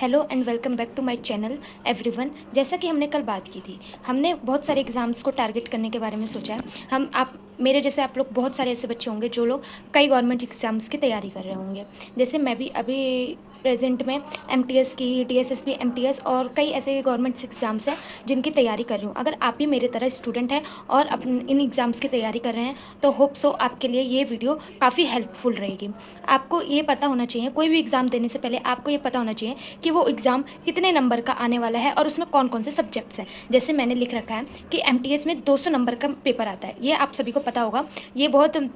Hello and welcome back to my channel everyone. जैसा कि हमने कल बात की थी, हमने बहुत सारे एग्ज़ाम्स को टारगेट करने के बारे में सोचा है। हम आप मेरे जैसे आप लोग बहुत सारे ऐसे बच्चे होंगे जो लोग कई गवर्नमेंट एग्ज़ाम्स की तैयारी कर रहे होंगे। जैसे मैं भी अभी प्रेजेंट में एमटीएस की, टीएसएसबी, एमटीएस और कई ऐसे गवर्नमेंट एग्ज़ाम्स हैं जिनकी तैयारी कर रही हूँ। अगर आप भी मेरे तरह स्टूडेंट हैं और इन एग्ज़ाम्स की तैयारी कर रहे हैं तो होप सो आपके लिए ये वीडियो काफ़ी हेल्पफुल रहेगी। आपको ये पता होना चाहिए, कोई भी एग्ज़ाम देने से पहले आपको ये पता होना चाहिए कि वो एग्ज़ाम कितने नंबर का आने वाला है और उसमें कौन कौन से सब्जेक्ट्स हैं। जैसे मैंने लिख रखा है कि एमटीएस में 200 नंबर का पेपर आता है, ये आप सभी को पता होगा। ये बहुत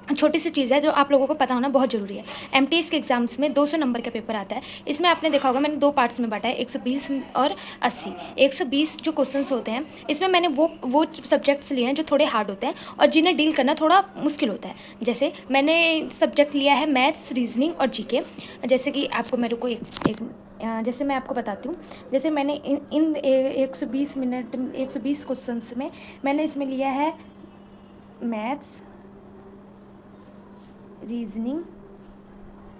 छोटी सी चीज़ है जो आप लोगों को पता होना बहुत ज़रूरी है। एमटीएस के एग्ज़ाम्स में 200 नंबर का पेपर आता है। इसमें आपने देखा होगा मैंने 2 पार्ट्स में बांटा है, 120 और 80। 120 जो क्वेश्चंस होते हैं इसमें मैंने वो सब्जेक्ट्स लिए हैं जो थोड़े हार्ड होते हैं और जिन्हें डील करना थोड़ा मुश्किल होता है। जैसे मैंने सब्जेक्ट लिया है मैथ्स, रीजनिंग और जीके। जैसे कि आपको मेरे को जैसे मैं आपको बताती हूँ। जैसे मैंने इन 120 क्वेश्चंस में मैंने इसमें लिया है मैथ्स, रीजनिंग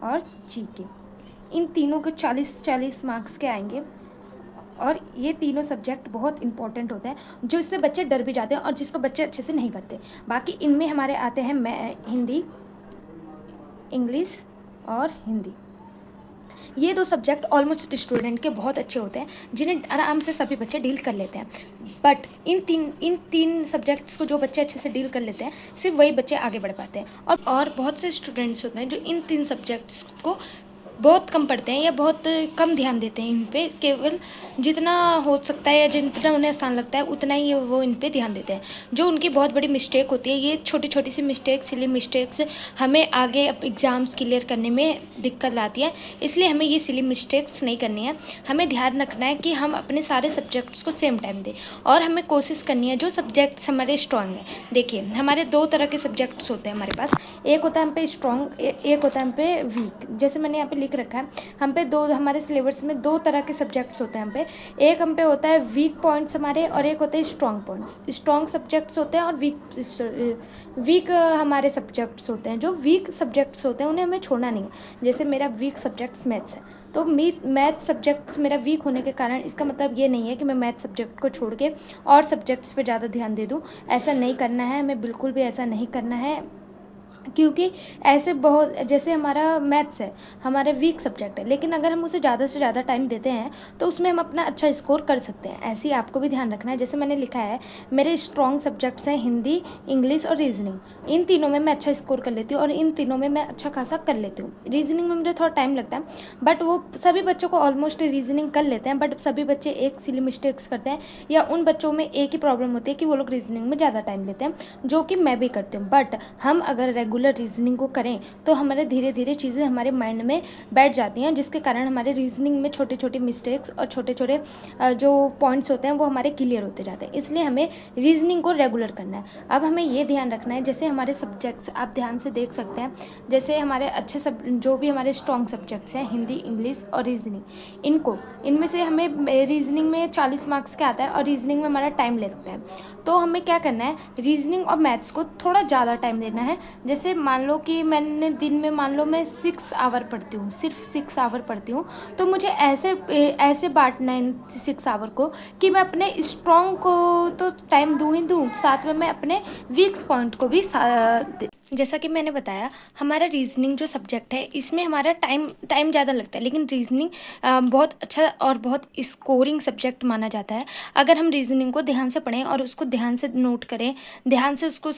और जीके। इन तीनों के 40-40 मार्क्स के आएंगे और ये तीनों सब्जेक्ट बहुत इंपॉर्टेंट होते हैं जो इससे बच्चे डर भी जाते हैं और जिसको बच्चे अच्छे से नहीं करते। बाकी इनमें हमारे आते हैं हिंदी, इंग्लिश और हिंदी। ये 2 सब्जेक्ट ऑलमोस्ट स्टूडेंट के बहुत अच्छे होते हैं जिन्हें आराम से सभी बच्चे डील कर लेते हैं। बट इन तीन सब्जेक्ट्स को जो बच्चे अच्छे से डील कर लेते हैं सिर्फ वही बच्चे आगे बढ़ पाते हैं। और बहुत से स्टूडेंट्स होते हैं जो इन 3 सब्जेक्ट्स को बहुत कम पढ़ते हैं या बहुत कम ध्यान देते हैं इन पे। केवल जितना हो सकता है या जितना उन्हें आसान लगता है उतना ही वो इन पे ध्यान देते हैं, जो उनकी बहुत बड़ी मिस्टेक होती है। ये छोटी छोटी सी मिस्टेक्स, सिली मिस्टेक्स हमें आगे एग्ज़ाम्स क्लियर करने में दिक्कत लाती है। इसलिए हमें ये सिली मिस्टेक्स नहीं करनी है। हमें ध्यान रखना है कि हम अपने सारे सब्जेक्ट्स को सेम टाइम दें और हमें कोशिश करनी है जो सब्जेक्ट्स हमारे स्ट्रॉन्ग हैं। देखिए, हमारे 2 तरह के सब्जेक्ट्स होते हैं हमारे पास। एक होता है हम पे स्ट्रॉन्ग, एक होता है हम पे वीक। जैसे मैंने यहाँ पे लिख रखा है, हम पे हमारे सिलेबस में 2 तरह के सब्जेक्ट्स होते हैं हम पे। एक हम पे होता है वीक पॉइंट्स हमारे और एक होते हैं स्ट्रॉन्ग पॉइंट्स। स्ट्रॉन्ग सब्जेक्ट्स होते हैं और वीक हमारे सब्जेक्ट्स होते हैं। जो वीक सब्जेक्ट्स होते हैं उन्हें हमें छोड़ना नहीं है। जैसे मेरा वीक सब्जेक्ट्स मैथ्स है, तो मैथ सब्जेक्ट्स मेरा वीक होने के कारण इसका मतलब ये नहीं है कि मैं मैथ सब्जेक्ट को छोड़ के और सब्जेक्ट्स पे ज़्यादा ध्यान दे दूँ। ऐसा नहीं करना है, हमें बिल्कुल भी ऐसा नहीं करना है, क्योंकि ऐसे बहुत, जैसे हमारा मैथ्स है हमारा वीक सब्जेक्ट है, लेकिन अगर हम उसे ज़्यादा से ज़्यादा टाइम देते हैं तो उसमें हम अपना अच्छा स्कोर कर सकते हैं। ऐसे ही आपको भी ध्यान रखना है। जैसे मैंने लिखा है मेरे स्ट्रॉन्ग सब्जेक्ट्स हैं हिंदी, इंग्लिश और रीजनिंग। इन तीनों में मैं अच्छा स्कोर कर लेती हूँ और इन तीनों में मैं अच्छा खासा कर लेती हूँ। रीजनिंग में मुझे थोड़ा टाइम लगता है, बट वो सभी बच्चों को ऑलमोस्ट रीजनिंग कर लेते हैं। बट सभी बच्चे एक सिली मिस्टेक्स करते हैं या उन बच्चों में एक ही प्रॉब्लम होती है कि वो लोग रीजनिंग में ज़्यादा टाइम लेते हैं, जो कि मैं भी करती हूँ। बट हम अगर रेगुलर रीजनिंग को करें तो हमारे धीरे धीरे चीज़ें हमारे माइंड में बैठ जाती हैं, जिसके कारण हमारे रीजनिंग में छोटे छोटे मिस्टेक्स और छोटे छोटे जो पॉइंट्स होते हैं वो हमारे क्लियर होते जाते हैं। इसलिए हमें रीजनिंग को रेगुलर करना है। अब हमें ये ध्यान रखना है, जैसे हमारे सब्जेक्ट्स आप ध्यान से देख सकते हैं, जैसे हमारे अच्छे जो भी हमारे स्ट्रॉन्ग सब्जेक्ट्स हैं हिंदी, इंग्लिश और रीजनिंग, इनमें से हमें रीजनिंग में 40 मार्क्स का आता है और रीजनिंग में हमारा टाइम लगता है। तो हमें क्या करना है, रीजनिंग और मैथ्स को थोड़ा ज़्यादा टाइम देना है। जैसे मान लो कि मैंने दिन में मान लो मैं 6 आवर पढ़ती हूँ, सिर्फ 6 आवर पढ़ती हूँ, तो मुझे ऐसे बांटना है इन 6 आवर को कि मैं अपने स्ट्रॉन्ग को तो टाइम दूँ ही दूँ, साथ में मैं अपने वीक्स पॉइंट को भी जैसा कि मैंने बताया, हमारा रीजनिंग जो सब्जेक्ट है इसमें हमारा टाइम ज़्यादा लगता है, लेकिन रीजनिंग बहुत अच्छा और बहुत स्कोरिंग सब्जेक्ट माना जाता है। अगर हम रीजनिंग को ध्यान से पढ़ें और उसको ध्यान से नोट करें, ध्यान से उसको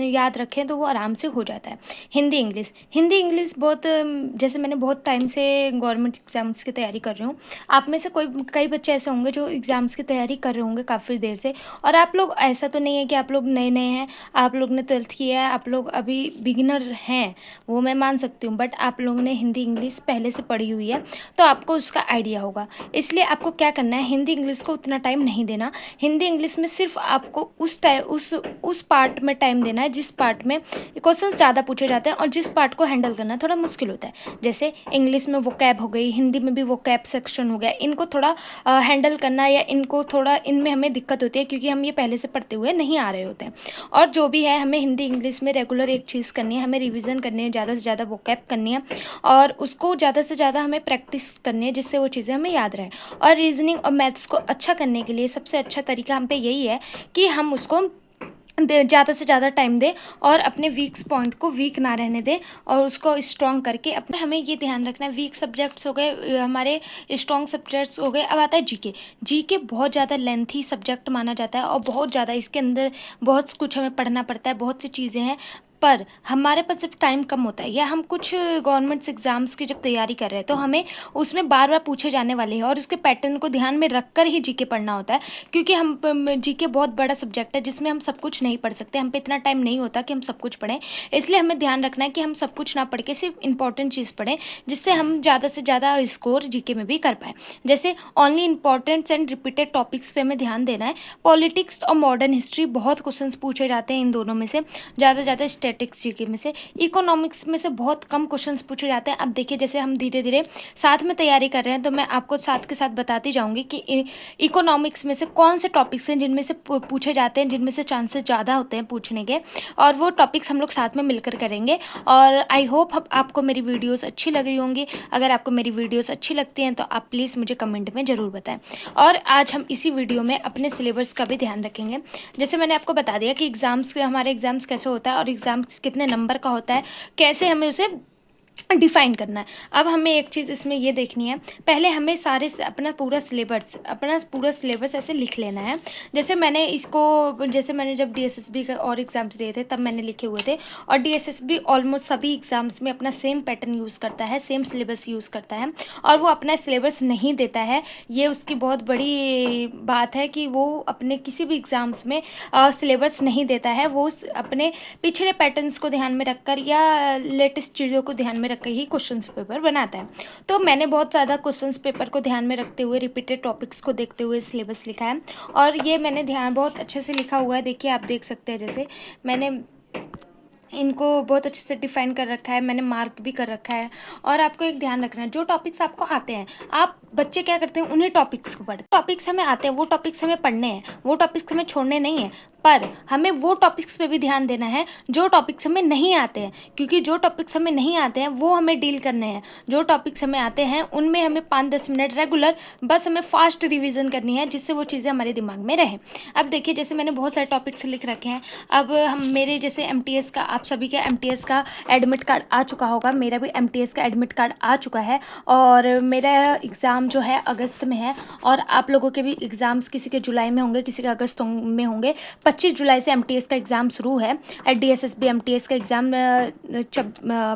याद रखें तो वो आराम से हो जाता है। हिंदी इंग्लिश बहुत जैसे मैंने बहुत टाइम से गवर्नमेंट एग्ज़ाम्स की तैयारी कर रही हूँ। आप में से कई बच्चे ऐसे होंगे जो एग्ज़ाम्स की तैयारी कर रहे होंगे काफ़ी देर से, और आप लोग, ऐसा तो नहीं है कि आप लोग नए नए हैं, आप लोग ने 12th किया है, आप लोग अभी बिगिनर हैं, वो मैं मान सकती हूँ। बट आप लोगों ने हिंदी इंग्लिश पहले से पढ़ी हुई है तो आपको उसका आइडिया होगा। इसलिए आपको क्या करना है, हिंदी इंग्लिश को उतना टाइम नहीं देना। हिंदी इंग्लिश में सिर्फ आपको उस पार्ट में टाइम देना है जिस पार्ट में क्वेश्चंस ज़्यादा पूछे जाते हैं और जिस पार्ट को हैंडल करना थोड़ा मुश्किल होता है। जैसे इंग्लिश में वोकैब हो गई, हिंदी में भी वोकैब सेक्शन हो गया, इनको थोड़ा हैंडल करना या इनको थोड़ा, इनमें हमें दिक्कत होती है क्योंकि हम ये पहले से पढ़ते हुए नहीं आ रहे होते हैं। और जो भी है, हमें हिंदी इंग्लिश में रेगुलर एक चीज़ करनी है, हमें रिवीजन करनी है, ज़्यादा से ज़्यादा वोकैब करनी है और उसको ज़्यादा से ज़्यादा हमें प्रैक्टिस करनी है जिससे वो चीज़ें हमें याद रहे। और रीजनिंग और मैथ्स को अच्छा करने के लिए सबसे अच्छा तरीका हम पे यही है कि हम उसको ज़्यादा से ज़्यादा टाइम दें और अपने वीक पॉइंट को वीक ना रहने दें और उसको स्ट्रॉन्ग करके अपने, हमें ये ध्यान रखना है, वीक सब्जेक्ट्स हो गए हमारे, स्ट्रॉन्ग सब्जेक्ट्स हो गए। अब आता है जीके। जीके बहुत ज़्यादा लेंथी सब्जेक्ट माना जाता है और बहुत ज़्यादा इसके अंदर बहुत कुछ हमें पढ़ना पड़ता है, बहुत सी चीज़ें हैं, पर हमारे पास जब टाइम कम होता है या हम कुछ गवर्नमेंट्स एग्ज़ाम्स की जब तैयारी कर रहे हैं तो हमें उसमें बार बार पूछे जाने वाले हैं और उसके पैटर्न को ध्यान में रख कर ही जीके पढ़ना होता है, क्योंकि हम जीके बहुत बड़ा सब्जेक्ट है जिसमें हम सब कुछ नहीं पढ़ सकते, हम पे इतना टाइम नहीं होता कि हम सब कुछ पढ़ें। इसलिए हमें ध्यान रखना है कि हम सब कुछ ना पढ़ के सिर्फ इंपॉर्टेंट चीज़ पढ़ें जिससे हम ज़्यादा से ज़्यादा स्कोर जीके में भी कर पाएँ। जैसे only importance and repeated topics पे हमें ध्यान देना है। पॉलिटिक्स और मॉडर्न हिस्ट्री बहुत क्वेश्चंस पूछे जाते हैं इन दोनों में से, ज़्यादा से ज़्यादा स्टैटिक्स जीके में से। इकोनॉमिक्स में से बहुत कम क्वेश्चंस पूछे जाते हैं। अब देखिए जैसे हम धीरे धीरे साथ में तैयारी कर रहे हैं तो मैं आपको साथ के साथ बताती जाऊंगी कि इकोनॉमिक्स में से कौन से टॉपिक्स हैं जिनमें से पूछे जाते हैं, जिनमें से चांसेस ज़्यादा होते हैं पूछने के, और वो टॉपिक्स हम लोग साथ में मिलकर करेंगे। और आई होप आपको मेरी वीडियोस अच्छी लग रही होंगी। अगर आपको मेरी वीडियोस अच्छी लगती हैं तो आप प्लीज़ मुझे कमेंट में ज़रूर बताएं। और आज हम इसी वीडियो में अपने सिलेबस का भी ध्यान रखेंगे। जैसे मैंने आपको बता दिया कि हमारे एग्ज़ाम्स कैसे होता है और एग्ज़ाम्स कितने नंबर का होता है, कैसे हमें उसे डिफाइन करना है। अब हमें एक चीज़ इसमें ये देखनी है, पहले हमें अपना पूरा सिलेबस ऐसे लिख लेना है। जैसे मैंने जब डीएसएसबी का और एग्ज़ाम्स दिए थे तब मैंने लिखे हुए थे, और डीएसएसबी ऑलमोस्ट सभी एग्ज़ाम्स में अपना सेम पैटर्न यूज़ करता है, सेम सिलेबस यूज़ करता है, और वो अपना सिलेबस नहीं देता है। ये उसकी बहुत बड़ी बात है कि वो अपने किसी भी एग्ज़ाम्स में सिलेबस नहीं देता है। वो अपने पिछले पैटर्न्स को ध्यान में रखकर या लेटेस्ट चीज़ों को ध्यान में रख के ही क्वेश्चंस पेपर बनाता है। तो मैंने बहुत ज़्यादा क्वेश्चंस पेपर को ध्यान में रखते हुए, रिपीटेड टॉपिक्स को देखते हुए सिलेबस लिखा है, और ये मैंने बहुत अच्छे से लिखा हुआ है। देखिए आप देख सकते हैं, जैसे मैंने इनको बहुत अच्छे से डिफाइन कर रखा है, मैंने मार्क भी कर रखा है। और आपको एक ध्यान रखना है, जो टॉपिक्स आपको आते हैं, आप बच्चे क्या करते हैं, उन्हीं टॉपिक्स को पढ़ते हैं। टॉपिक्स हमें आते हैं वो टॉपिक्स हमें पढ़ने हैं, वो टॉपिक्स हमें छोड़ने नहीं है, पर हमें वो टॉपिक्स पे भी ध्यान देना है जो टॉपिक्स हमें नहीं आते हैं, क्योंकि जो टॉपिक्स हमें नहीं आते हैं वो हमें डील करने हैं। जो टॉपिक्स हमें आते हैं उनमें हमें 5-10 मिनट रेगुलर बस हमें फास्ट रिवीजन करनी है, जिससे वो चीज़ें हमारे दिमाग में रहें। अब देखिए जैसे मैंने बहुत सारे टॉपिक्स लिख रखे हैं। अब हम मेरे जैसे एमटीएस का, आप सभी के एमटीएस का एडमिट कार्ड आ चुका होगा, मेरा भी एमटीएस का एडमिट कार्ड आ चुका है, और मेरा एग्ज़ाम जो है अगस्त में है, और आप लोगों के भी एग्ज़ाम्स किसी के जुलाई में होंगे, किसी के अगस्त में होंगे। 25 जुलाई से एमटीएस का एग्ज़ाम शुरू है। डीएसएसबी एमटीएस का एग्ज़ाम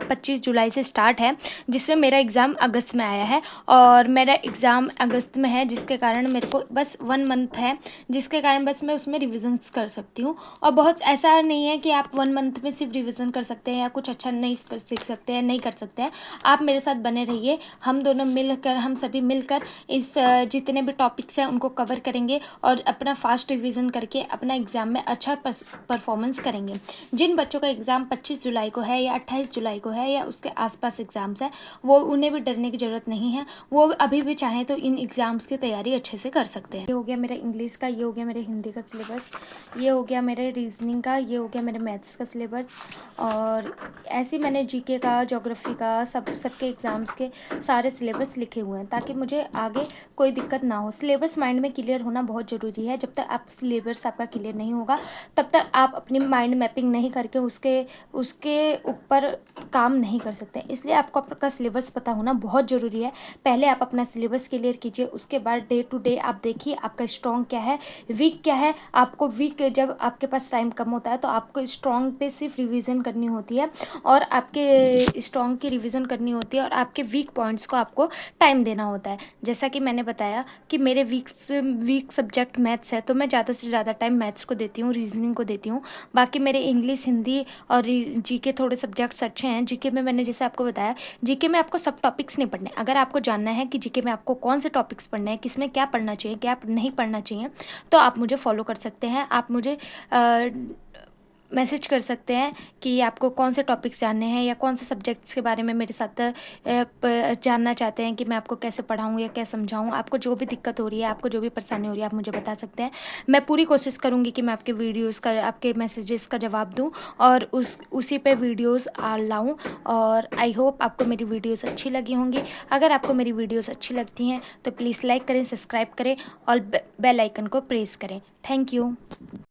25 जुलाई से स्टार्ट है, जिसमें मेरा एग्ज़ाम अगस्त में आया है, और मेरा एग्ज़ाम अगस्त में है, जिसके कारण मेरे को बस 1 मंथ है, जिसके कारण बस मैं उसमें रिविजन्स कर सकती हूँ। और बहुत ऐसा नहीं है कि आप 1 मंथ में सिर्फ रिविज़न कर सकते हैं या कुछ अच्छा नहीं सीख सकते हैं, नहीं कर सकते हैं। आप मेरे साथ बने रहिए, हम दोनों मिलकर, हम सभी मिलकर इस जितने भी टॉपिक्स हैं उनको कवर करेंगे और अपना फास्ट रिवीजन करके अपना एग्ज़ाम में अच्छा परफॉर्मेंस करेंगे। जिन बच्चों का एग्ज़ाम 25 जुलाई को है या 28 जुलाई को है या उसके आसपास एग्ज़ाम्स है, वो उन्हें भी डरने की ज़रूरत नहीं है। वो अभी भी चाहें तो इन एग्ज़ाम्स की तैयारी अच्छे से कर सकते हैं। ये हो गया मेरा इंग्लिश का, ये हो गया मेरे हिंदी का सिलेबस, ये हो गया मेरे रीजनिंग का, ये हो गया मेरे मैथ्स का सिलेबस, और ऐसे मैंने जीके का, ज्योग्राफी का, सबके एग्ज़ाम्स के सारे सिलेबस लिखे हुए हैं, ताकि मुझे आगे कोई दिक्कत ना हो। सिलेबस माइंड में क्लियर होना बहुत ज़रूरी है। जब तक आप सिलेबस आपका क्लियर नहीं होगा तब तक आप अपनी माइंड मैपिंग नहीं करके उसके ऊपर काम नहीं कर सकते। इसलिए आपको आपका सिलेबस पता होना बहुत ज़रूरी है। पहले आप अपना सिलेबस क्लियर कीजिए, उसके बाद डे टू डे आप देखिए आपका स्ट्रॉन्ग क्या है, वीक क्या है। आपको वीक, जब आपके पास टाइम कम होता है तो आपको स्ट्रॉन्ग पे सिर्फ रिवीजन करनी होती है, और आपके स्ट्रॉन्ग की रिवीजन करनी होती है, और आपके वीक पॉइंट्स को आपको टाइम देना होता है। जैसा कि मैंने बताया कि मेरे वीक सब्जेक्ट मैथ्स है, तो मैं ज़्यादा से ज़्यादा टाइम मैथ्स को देती हूँ, रीजनिंग को देती हूँ। बाकी मेरे इंग्लिश, हिंदी और जीके थोड़े सब्जेक्ट्स अच्छे हैं। जीके में मैंने जैसे आपको बताया, जीके में आपको सब टॉपिक्स नहीं पढ़ने। अगर आपको जानना है कि जीके में आपको कौन से टॉपिक्स पढ़ने हैं, किसमें क्या पढ़ना चाहिए, क्या नहीं पढ़ना चाहिए, तो आप मुझे फॉलो कर सकते हैं। आप मुझे मैसेज कर सकते हैं कि आपको कौन से टॉपिक्स जानने हैं या कौन से सब्जेक्ट्स के बारे में मेरे साथ जानना चाहते हैं कि मैं आपको कैसे पढ़ाऊँ या क्या समझाऊँ। आपको जो भी दिक्कत हो रही है, आपको जो भी परेशानी हो रही है, आप मुझे बता सकते हैं। मैं पूरी कोशिश करूँगी कि मैं आपके वीडियोज़ का, आपके मैसेजेस का जवाब दूँ और उसी पे वीडियोज़ लाऊँ। और आई होप आपको मेरी वीडियोज़ अच्छी लगी होंगी। अगर आपको मेरी वीडियोज़ अच्छी लगती हैं तो प्लीज़ लाइक करें, सब्सक्राइब करें और बेल आइकन को प्रेस करें। Thank you.